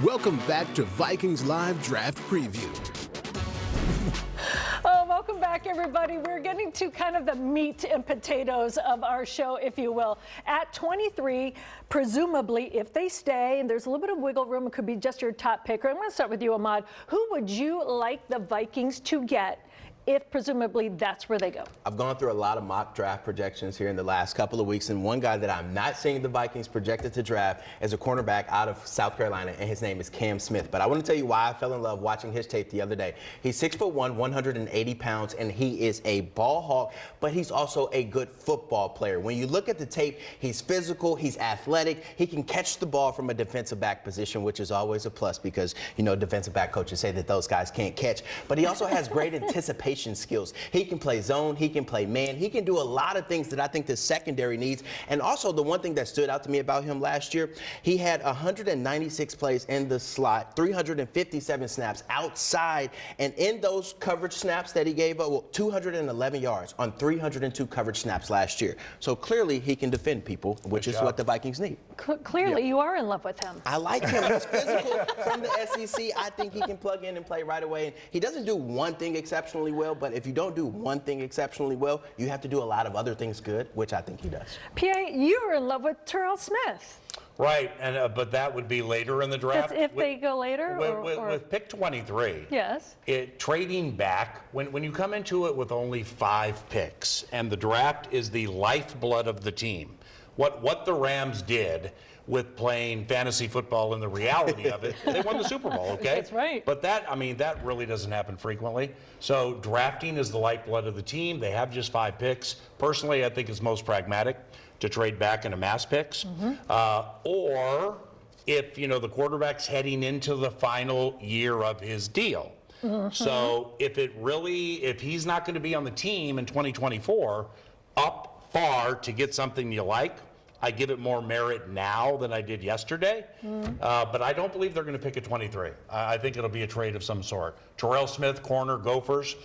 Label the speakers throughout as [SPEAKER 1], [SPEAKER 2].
[SPEAKER 1] Welcome back to Vikings Live Draft Preview.
[SPEAKER 2] Oh, welcome back, everybody. We're getting to kind of the meat and potatoes of our show, if you will. At 23, presumably, if they stay, and there's a little bit of wiggle room, it could be just your top picker. I'm going to start with you, Ahmad. Who would you like the Vikings to get if presumably that's where they go?
[SPEAKER 3] I've gone through a lot of mock draft projections here in the last couple of weeks, and one guy that I'm not seeing the Vikings projected to draft is a cornerback out of South Carolina, and his name is Cam Smith. But I want to tell you why I fell in love watching his tape the other day. He's 6'1", 180 pounds, and he is a ball hawk, but he's also a good football player. When you look at the tape, he's physical, he's athletic, he can catch the ball from a defensive back position, which is always a plus because, you know, defensive back coaches say that those guys can't catch. But he also has great anticipation skills. He can play zone, he can play man, he can do a lot of things that I think the secondary needs. And also the one thing that stood out to me about him last year, he had 196 plays in the slot, 357 snaps outside, and in those coverage snaps that he gave up, 211 yards on 302 coverage snaps last year. So clearly he can defend people, which is what the Vikings need.
[SPEAKER 2] Clearly you are in love with him.
[SPEAKER 3] I like him. He's physical from the SEC. I think he can plug in and play right away. And he doesn't do one thing exceptionally well, but if you don't do one thing exceptionally well, you have to do a lot of other things good, which I think he does.
[SPEAKER 2] PA, you are in love with Terrell Smith.
[SPEAKER 4] Right, and but that would be later in the draft.
[SPEAKER 2] That's if they go later?
[SPEAKER 4] With pick 23,
[SPEAKER 2] yes.
[SPEAKER 4] Trading back, when you come into it with only 5 picks, and the draft is the lifeblood of the team, what the Rams did with playing fantasy football and the reality of it, they won the Super Bowl, okay?
[SPEAKER 2] That's right.
[SPEAKER 4] But that really doesn't happen frequently. So drafting is the lifeblood of the team. They have just 5 picks. Personally, I think it's most pragmatic to trade back and amass picks. Or if, the quarterback's heading into the final year of his deal. So if he's not going to be on the team in 2024, up far to get something you like, I give it more merit now than I did yesterday, but I don't believe they're going to pick at 23. I think it'll be a trade of some sort. Terrell Smith, corner, Gophers.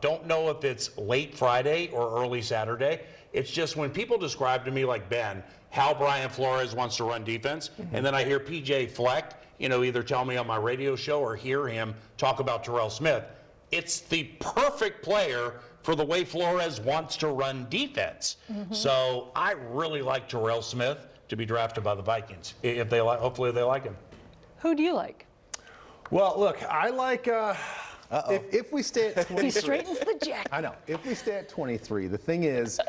[SPEAKER 4] Don't know if it's late Friday or early Saturday. It's just when people describe to me, like Ben, how Brian Flores wants to run defense, and then I hear PJ Fleck, either tell me on my radio show or hear him talk about Terrell Smith. It's the perfect player for the way Flores wants to run defense. So I really like Terrell Smith to be drafted by the Vikings. If they like, hopefully they like him.
[SPEAKER 2] Who do you like?
[SPEAKER 5] Well, look, I like if we stay at 23.
[SPEAKER 2] He straightens the jacket.
[SPEAKER 5] I know. If we stay at 23, the thing is,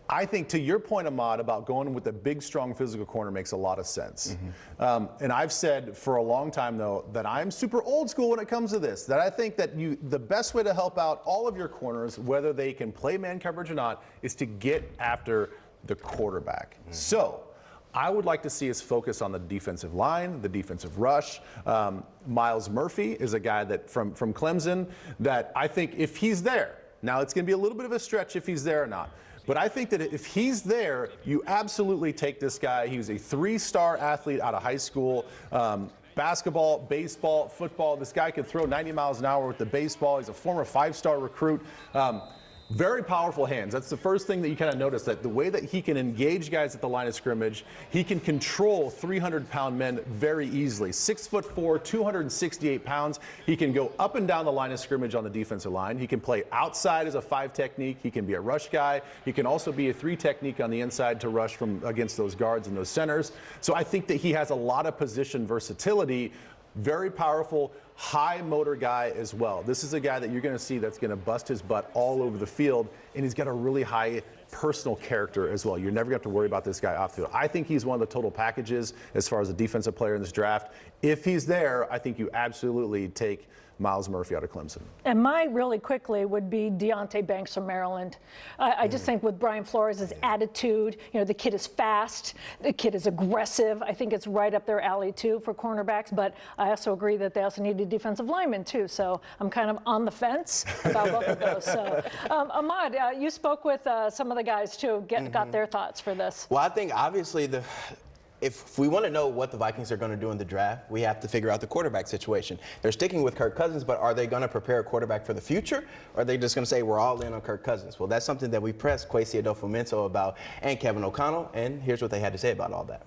[SPEAKER 5] I think to your point, Ahmad, about going with a big, strong physical corner makes a lot of sense. And I've said for a long time, though, that I'm super old school when it comes to this, that I think that the best way to help out all of your corners, whether they can play man coverage or not, is to get after the quarterback. So I would like to see us focus on the defensive line, the defensive rush. Miles Murphy is a guy that from Clemson that I think if he's there, now it's going to be a little bit of a stretch if he's there or not. But I think that if he's there, you absolutely take this guy. He was a 3-star athlete out of high school. Basketball, baseball, football. This guy could throw 90 miles an hour with the baseball. He's a former 5-star recruit. Very powerful hands. That's the first thing that you kind of notice, that the way that he can engage guys at the line of scrimmage, he can control 300-pound men very easily. 6'4", 268 pounds. He can go up and down the line of scrimmage on the defensive line. He can play outside as a 5 technique. He can be a rush guy. He can also be a 3 technique on the inside to rush from against those guards and those centers. So I think that he has a lot of position versatility. Very powerful, high motor guy as well. This is a guy that you're going to see that's going to bust his butt all over the field, and he's got a really high personal character as well. You're never going to have to worry about this guy off the field. I think he's one of the total packages as far as a defensive player in this draft. If he's there, I think you absolutely take Miles Murphy out of Clemson.
[SPEAKER 2] And my really quickly would be Deonte Banks from Maryland. I just think with Brian Flores' attitude, the kid is fast, the kid is aggressive. I think it's right up their alley too for cornerbacks, but I also agree that they also need a defensive lineman too. So I'm kind of on the fence about both of those. So Ahmad, you spoke with some of the guys too, got their thoughts for this.
[SPEAKER 3] Well, I think obviously if we want to know what the Vikings are going to do in the draft, we have to figure out the quarterback situation. They're sticking with Kirk Cousins, but are they going to prepare a quarterback for the future? Or are they just going to say we're all in on Kirk Cousins? Well, that's something that we pressed Kwesi Adolfo-Mensah about and Kevin O'Connell, and here's what they had to say about all that.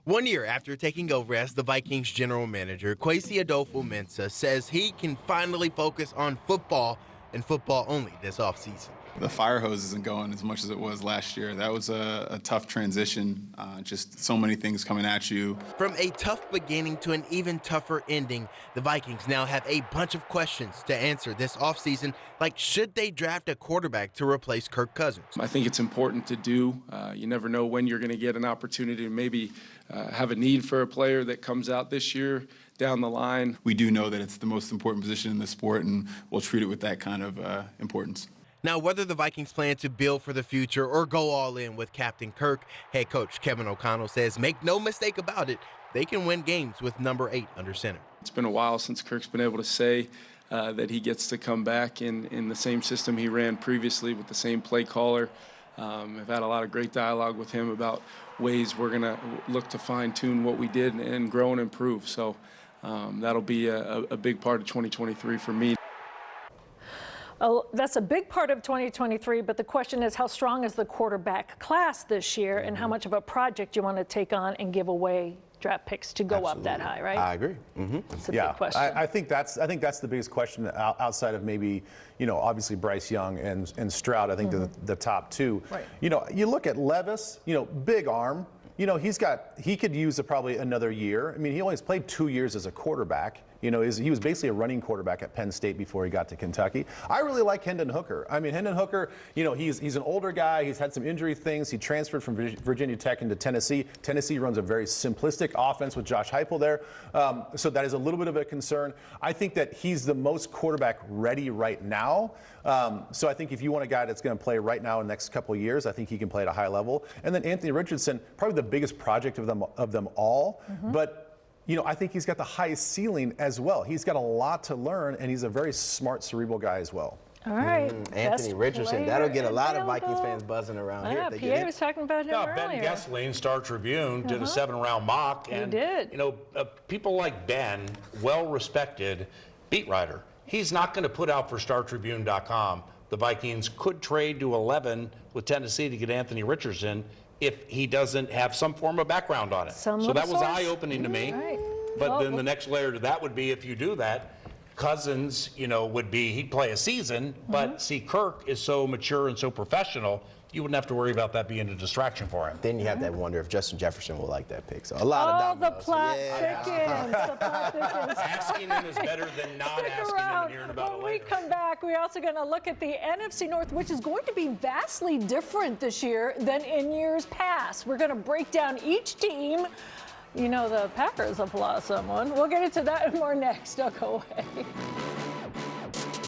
[SPEAKER 6] 1 year after taking over as the Vikings general manager, Kwesi Adolfo-Mensah says he can finally focus on football and football only this offseason.
[SPEAKER 7] The fire hose isn't going as much as it was last year. That was a tough transition, just so many things coming at you.
[SPEAKER 6] From a tough beginning to an even tougher ending, the Vikings now have a bunch of questions to answer this offseason, like should they draft a quarterback to replace Kirk Cousins?
[SPEAKER 8] I think it's important to do. You never know when you're going to get an opportunity to maybe have a need for a player that comes out this year down the line.
[SPEAKER 7] We do know that it's the most important position in the sport, and we'll treat it with that kind of importance.
[SPEAKER 6] Now, whether the Vikings plan to build for the future or go all in with Captain Kirk, head coach Kevin O'Connell says, make no mistake about it, they can win games with number 8 under center.
[SPEAKER 8] It's been a while since Kirk's been able to say that he gets to come back in the same system he ran previously with the same play caller. I've had a lot of great dialogue with him about ways we're going to look to fine-tune what we did and grow and improve. So that'll be a big part of 2023 for me.
[SPEAKER 2] That's a big part of 2023, but the question is how strong is the quarterback class this year and how much of a project you want to take on and give away draft picks to go up that high, right?
[SPEAKER 3] I agree.
[SPEAKER 2] It's a big question.
[SPEAKER 5] I think that's the biggest question outside of maybe, obviously Bryce Young and Stroud. I think the top two. Right. You look at Levis, big arm. He could use probably another year. I mean, he only has played 2 years as a quarterback. He was basically a running quarterback at Penn State before he got to Kentucky. I really like Hendon Hooker. I mean, Hendon Hooker, he's an older guy. He's had some injury things. He transferred from Virginia Tech into Tennessee. Tennessee runs a very simplistic offense with Josh Heupel there. So that is a little bit of a concern. I think that he's the most quarterback ready right now. So I think if you want a guy that's going to play right now in the next couple of years, I think he can play at a high level. And then Anthony Richardson, probably the biggest project of them all. But I think he's got the highest ceiling as well. He's got a lot to learn, and he's a very smart, cerebral guy as well.
[SPEAKER 2] All right.
[SPEAKER 3] Anthony Richardson. That'll get a lot of Vikings fans buzzing around here.
[SPEAKER 2] Pierre was talking about him earlier.
[SPEAKER 4] Ben Gessling, Star Tribune, did a 7-round mock. And,
[SPEAKER 2] he did.
[SPEAKER 4] People like Ben, well-respected beat writer, he's not going to put out for StarTribune.com the Vikings could trade to 11 with Tennessee to get Anthony Richardson if he doesn't have some form of background on it. So that was eye-opening to me.
[SPEAKER 2] Right.
[SPEAKER 4] But then the next layer to that would be if you do that, Cousins, would be, he'd play a season, but see, Kirk is so mature and so professional, you wouldn't have to worry about that being a distraction for him.
[SPEAKER 3] Then you have to wonder if Justin Jefferson will like that pick. So a lot of dominoes.
[SPEAKER 2] The plot thickens. The plot thickens.
[SPEAKER 4] Asking him is better than not asking him and hearing about it later.
[SPEAKER 2] When we come back, we're also going to look at the NFC North, which is going to be vastly different this year than in years past. We're going to break down each team. The Packers have lost someone. We'll get into that and more next. Don't go away.